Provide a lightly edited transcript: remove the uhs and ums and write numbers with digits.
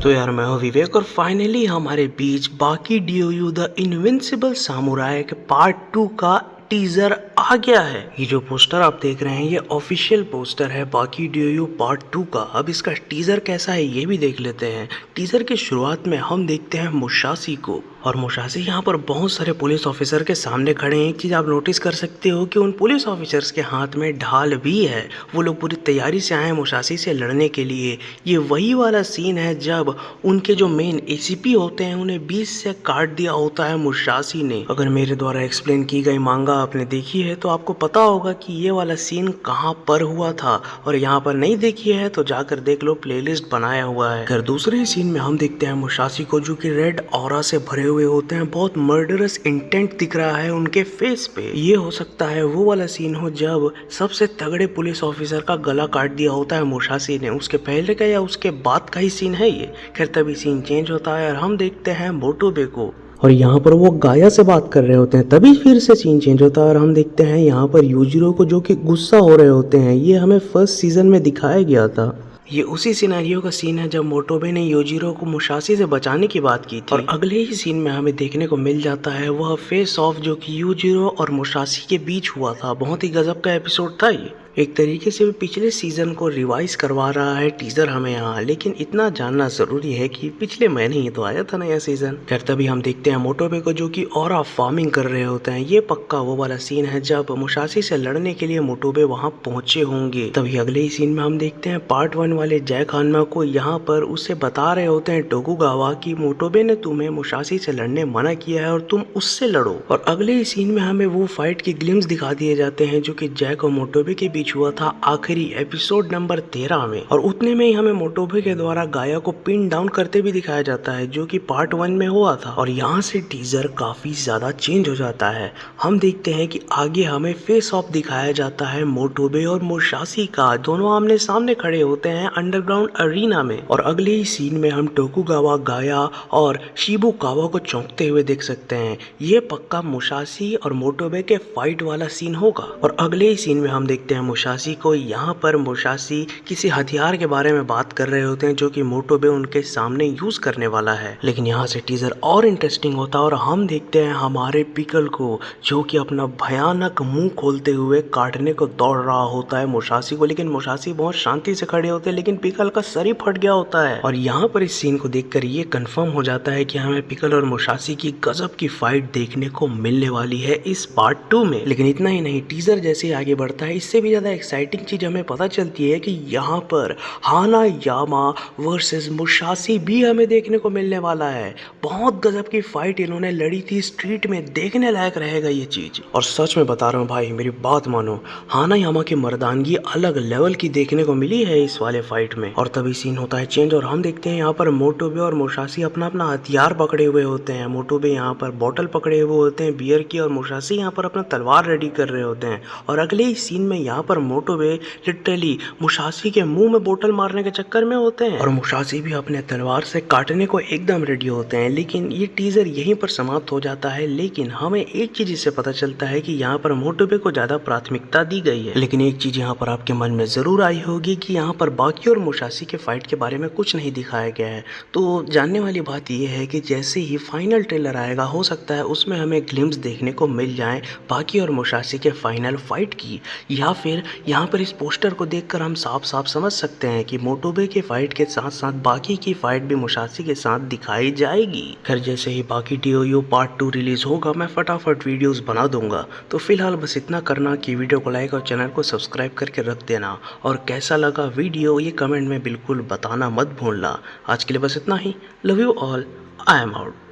तो यार मैं हूँ विवेक और फाइनली हमारे बीच बाकी डीओयू द इनविंसिबल सामुराई के पार्ट 2 का टीजर आ गया है। ये जो पोस्टर आप देख रहे हैं ये ऑफिशियल पोस्टर है बाकी डीओयू पार्ट 2 का। अब इसका टीजर कैसा है ये भी देख लेते हैं। टीजर की शुरुआत में हम देखते हैं मुशासी को, और मुशासी यहाँ पर बहुत सारे पुलिस ऑफिसर के सामने खड़े हैं। एक चीज आप नोटिस कर सकते हो कि उन पुलिस ऑफिसर्स के हाथ में ढाल भी है। वो लोग पूरी तैयारी से आए हैं मुशासी से लड़ने के लिए। ये वही वाला सीन है जब उनके जो मेन एसीपी होते हैं उन्हें 20 से काट दिया होता है मुशासी ने। अगर मेरे द्वारा एक्सप्लेन की गई मांगा आपने देखी है तो आपको पता होगा कि ये वाला सीन कहाँ पर हुआ था, और यहाँ पर नहीं देखी है तो जाकर देख लो, प्लेलिस्ट बनाया हुआ है। अगर दूसरे सीन में हम देखते हैं मुशासी को जो कि रेड ऑरा से भरे हुए होते हैं। बहुत मर्डरस इंटेंट दिख रहा है उनके फेस पे। ये हो सकता है वो वाला सीन हो जब सबसे तगड़े पुलिस ऑफिसर का गला काट दिया होता है मुशासी ने। उसके पहले का या उसके बाद का ही सीन है ये। खैर तभी सीन चेंज होता है और हम देखते हैं मोटोबे को, और यहाँ पर वो गाया से बात कर रहे होते हैं। तभी फिर से सीन चेंज होता है और हम देखते हैं यहाँ पर यूजिरो को जो कि गुस्सा हो रहे होते हैं। ये हमें फर्स्ट सीजन में दिखाया गया था। ये उसी सिनेरियो का सीन है जब मोटोबे ने यूजिरो को मुशासी से बचाने की बात की थी। और अगले ही सीन में हमें देखने को मिल जाता है वह फेस ऑफ जो कि यूजिरो और मुशासी के बीच हुआ था। बहुत ही गजब का एपिसोड था ये। एक तरीके से पिछले सीजन को रिवाइज करवा रहा है टीजर हमें यहाँ। लेकिन इतना जानना जरूरी है कि पिछले महीने ही तो आया था नया सीजन। खैर तभी हम देखते हैं मोटोबे को जो कि ऑरा फार्मिंग कर रहे होते हैं। ये पक्का वो वाला सीन है जब मुशासी से लड़ने के लिए मोटोबे वहाँ पहुंचे होंगे। तभी अगले ही सीन में हम देखते हैं पार्ट 1 वाले जैक हानमा को यहाँ पर उससे बता रहे होते हैं टोकुगावा कि मोटोबे ने तुम्हें मुशासी से लड़ने मना किया है और तुम उससे लड़ो। और अगले ही सीन में हमें वो फाइट की ग्लिम्स दिखा दिए जाते हैं जो कि जैक और मोटोबे के हुआ था आखिरी एपिसोड नंबर 13 में। और उतने में ही हमें मोटोबे के द्वारा गाया को पिन डाउन करते भी दिखाया जाता है जो कि पार्ट 1 में हुआ था। और यहाँ से टीजर काफी ज्यादा चेंज हो जाता है। हम देखते हैं कि आगे हमें फेस ऑफ दिखाया जाता है मोटोबे और मुशासी का। दोनों आमने सामने खड़े होते हैं अंडरग्राउंड अरीना में। और अगले ही सीन में हम टोकुगावा, गाया और शिबुकावा को चौंकते हुए देख सकते हैं। ये पक्का मुशासी और मोटोबे के फाइट वाला सीन होगा। और अगले ही सीन में हम देखते हैं मुशासी को। यहाँ पर मुशासी किसी हथियार के बारे में बात कर रहे होते हैं जो कि मोटोबे उनके सामने यूज करने वाला है। लेकिन यहाँ से टीजर और इंटरेस्टिंग होता है और हम देखते हैं हमारे पिकल को जो कि अपना भयानक मुंह खोलते हुए काटने को दौड़ रहा होता है मुशासी को। लेकिन मुशासी बहुत शांति से खड़े होते हैं लेकिन पिकल का सर ही फट गया होता है। और यहाँ पर इस सीन को देखकर ये कंफर्म हो जाता है कि हमें पिकल और मुशासी की गजब की फाइट देखने को मिलने वाली है इस पार्ट 2 में। लेकिन इतना ही नहीं, टीजर जैसे आगे बढ़ता है इससे भी ज्यादा एक्साइटिंग चीज हमें पता चलती है कि यहाँ पर हाना यामा वर्सेस मुशासी भी हमें देखने को मिलने वाला है। बहुत गजब की फाइट इन्होंने लड़ी थी स्ट्रीट में, देखने लायक रहेगा ये चीज। और सच में बता रहा हूँ भाई, मेरी बात मानो, हाना यामा की मर्दानगी अलग लेवल की देखने को मिली है इस वाले फाइट में। और तभी सीन होता है चेंज और हम देखते हैं यहाँ पर मोटोबे और मुशासी अपना अपना हथियार पकड़े हुए होते हैं। मोटोबे यहाँ पर बोतल पकड़े हुए होते हैं बियर की, और मुशासी यहाँ पर अपना तलवार रेडी कर रहे होते हैं। और अगले ही सीन में यहाँ पर मोटोबे लिटरली मुशासी के मुंह में बोतल मारने के चक्कर में होते हैं और मुशासी भी अपने तलवार से काटने को एकदम रेडी होते हैं। लेकिन ये टीजर यहीं पर समाप्त हो जाता है। लेकिन हमें एक चीज इससे पता चलता है कि यहाँ पर मोटोबे को ज्यादा प्राथमिकता दी गई है। लेकिन एक चीज यहाँ पर आपके मन में जरूर आई होगी कि यहाँ पर बाकी और मुशासी के फाइट के बारे में कुछ नहीं दिखाया गया है। तो जानने वाली बात यह है कि जैसे ही फाइनल ट्रेलर आएगा हो सकता है उसमें हमें ग्लिम्स देखने को मिल जाए बाकी और मुशासी के फाइनल फाइट की, या फिर यहाँ पर इस पोस्टर को देखकर हम साफ साफ समझ सकते हैं कि मोटोबे के फाइट के साथ साथ बाकी की फाइट भी मुशासी के साथ दिखाई जाएगी। खैर जैसे ही बाकी डीओयू पार्ट 2 रिलीज होगा मैं फटाफट वीडियोस बना दूंगा। तो फिलहाल बस इतना करना कि वीडियो को लाइक और चैनल को सब्सक्राइब करके रख देना, और कैसा लगा वीडियो ये कमेंट में बिल्कुल बताना मत भूलना। आज के लिए बस इतना ही। Love you all, I am out.